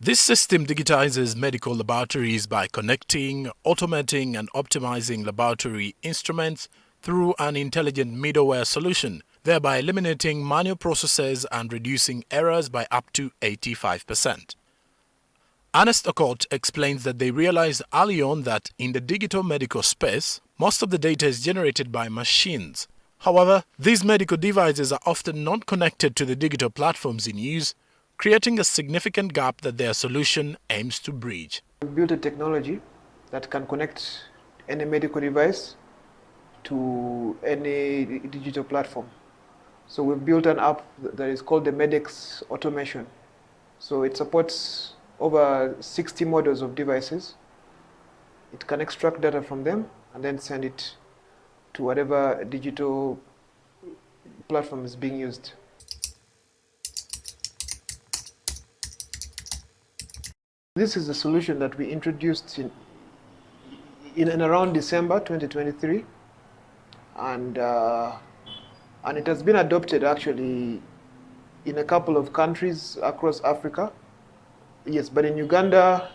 This system digitizes medical laboratories by connecting, automating, and optimizing laboratory instruments through an intelligent middleware solution, thereby eliminating manual processes and reducing errors by up to 85%. Ernest Okot explains that they realized early on that in the digital medical space, most of the data is generated by machines. However, these medical devices are often not connected to the digital platforms in use, creating a significant gap that their solution aims to bridge. We built a technology that can connect any medical device to any digital platform. So we've built an app that is called the MedX Automation. So it supports over 60 models of devices. It can extract data from them and then send it to whatever digital platform is being used. This is a solution that we introduced in and around December 2023, and it has been adopted actually in a couple of countries across Africa. Yes, but in Uganda,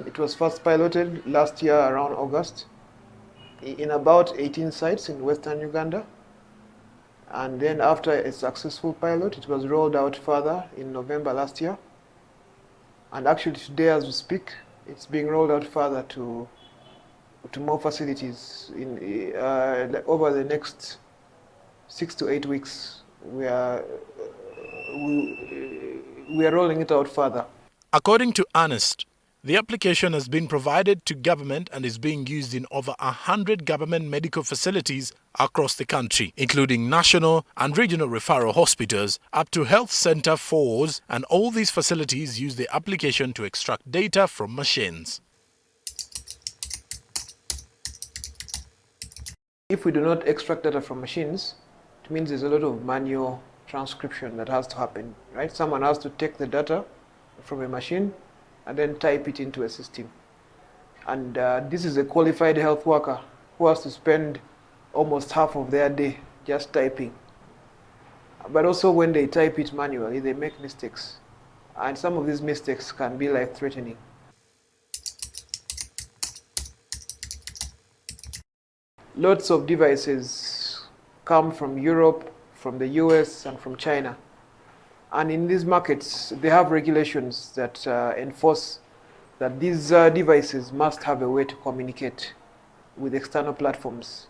it was first piloted last year around August in about 18 sites in Western Uganda. And then after a successful pilot, it was rolled out further in November last year. And actually today as we speak, it's being rolled out further to more facilities over the next 6 to 8 weeks. We are rolling it out further. According to Ernest, the application has been provided to government and is being used in over 100 government medical facilities across the country, including national and regional referral hospitals up to health center fours, and all these facilities use the application to extract data from machines. If we do not extract data from machines, it means there's a lot of manual transcription that has to happen, right? Someone has to take the data from a machine and then type it into a system. And this is a qualified health worker who has to spend almost half of their day just typing. But also when they type it manually, they make mistakes. And some of these mistakes can be life-threatening. Lots of devices come from Europe, from the US, and from China. And in these markets, they have regulations that enforce that these devices must have a way to communicate with external platforms.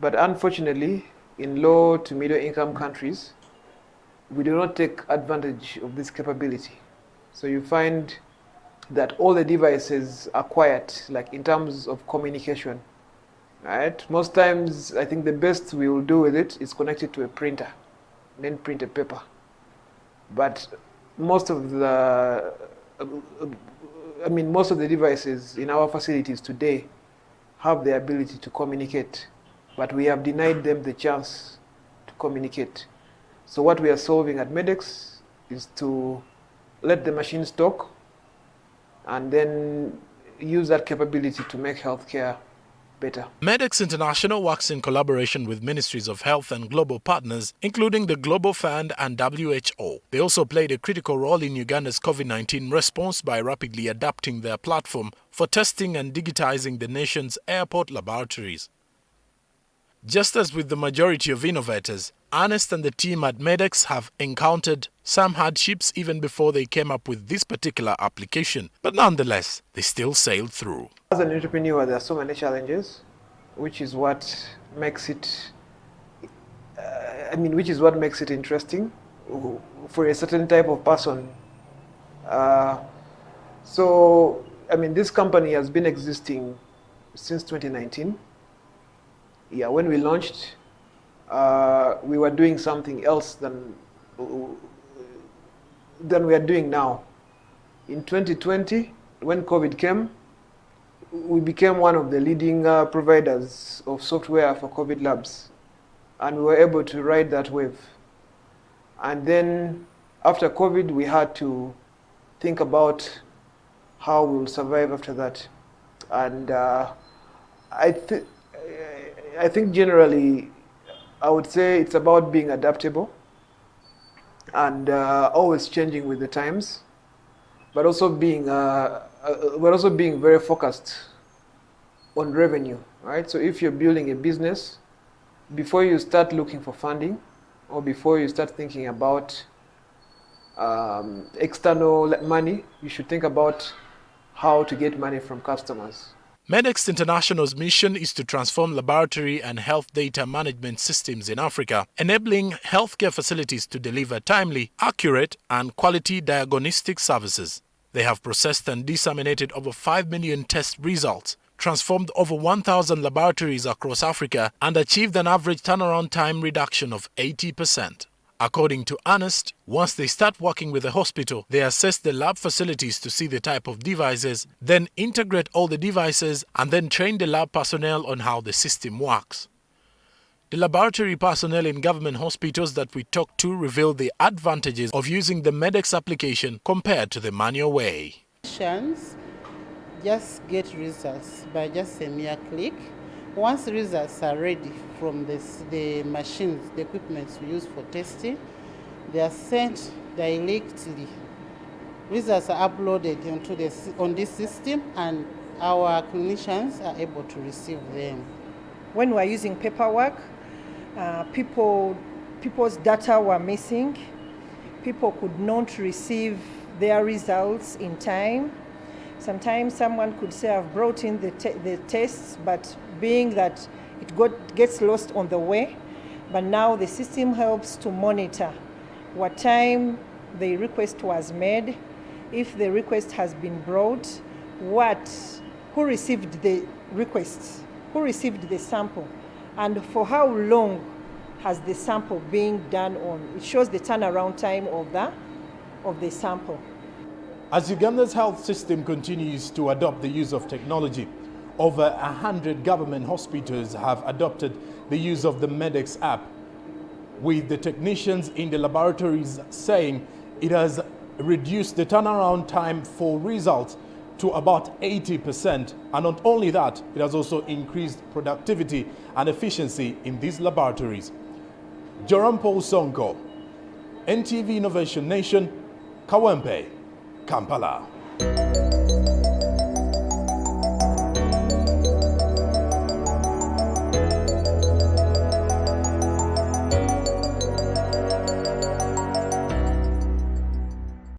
But unfortunately, in low to middle income countries, we do not take advantage of this capability. So you find that all the devices are quiet, like in terms of communication. Right? Most times, I think the best we will do with it is connect it to a printer, and then print a paper. But most of the devices in our facilities today have the ability to communicate, but we have denied them the chance to communicate. So what we are solving at MedX is to let the machines talk and then use that capability to make healthcare better. MedX International works in collaboration with ministries of health and global partners, including the Global Fund and WHO. They also played a critical role in Uganda's COVID-19 response by rapidly adapting their platform for testing and digitizing the nation's airport laboratories. Just as with the majority of innovators, Ernest and the team at MedX have encountered some hardships even before they came up with this particular application, but nonetheless, they still sailed through. As an entrepreneur, there are so many challenges, which is what makes it interesting for a certain type of person. This company has been existing since 2019. Yeah, when we launched, we were doing something else than we are doing now. In 2020, when COVID came, we became one of the leading providers of software for COVID labs, and we were able to ride that wave. And then after COVID, we had to think about how we'll survive after that. And I think generally, I would say it's about being adaptable and always changing with the times. but also being very focused on revenue, right? So if you're building a business, before you start looking for funding, or before you start thinking about external money, you should think about how to get money from customers. MedX International's mission is to transform laboratory and health data management systems in Africa, enabling healthcare facilities to deliver timely, accurate, and quality diagnostic services. They have processed and disseminated over 5 million test results, transformed over 1,000 laboratories across Africa, and achieved an average turnaround time reduction of 80%. According to Ernest, once they start working with the hospital, they assess the lab facilities to see the type of devices, then integrate all the devices, and then train the lab personnel on how the system works. The laboratory personnel in government hospitals that we talked to revealed the advantages of using the MedX application compared to the manual way. Just get results by just a mere click. Once results are ready from the machines, the equipment we use for testing, they are sent directly. Results are uploaded on this system, and our clinicians are able to receive them. When we were using paperwork, people's data were missing. People could not receive their results in time. Sometimes someone could say, I've brought in the tests, but being that it gets lost on the way. But now the system helps to monitor what time the request was made, if the request has been brought, who received the request, who received the sample, and for how long has the sample being done on. It shows the turnaround time of the sample. As Uganda's health system continues to adopt the use of technology, over 100 government hospitals have adopted the use of the MedX app, with the technicians in the laboratories saying it has reduced the turnaround time for results to about 80%. And not only that, it has also increased productivity and efficiency in these laboratories. Joram Paul Sonko, NTV Innovation Nation, Kawempe, Kampala.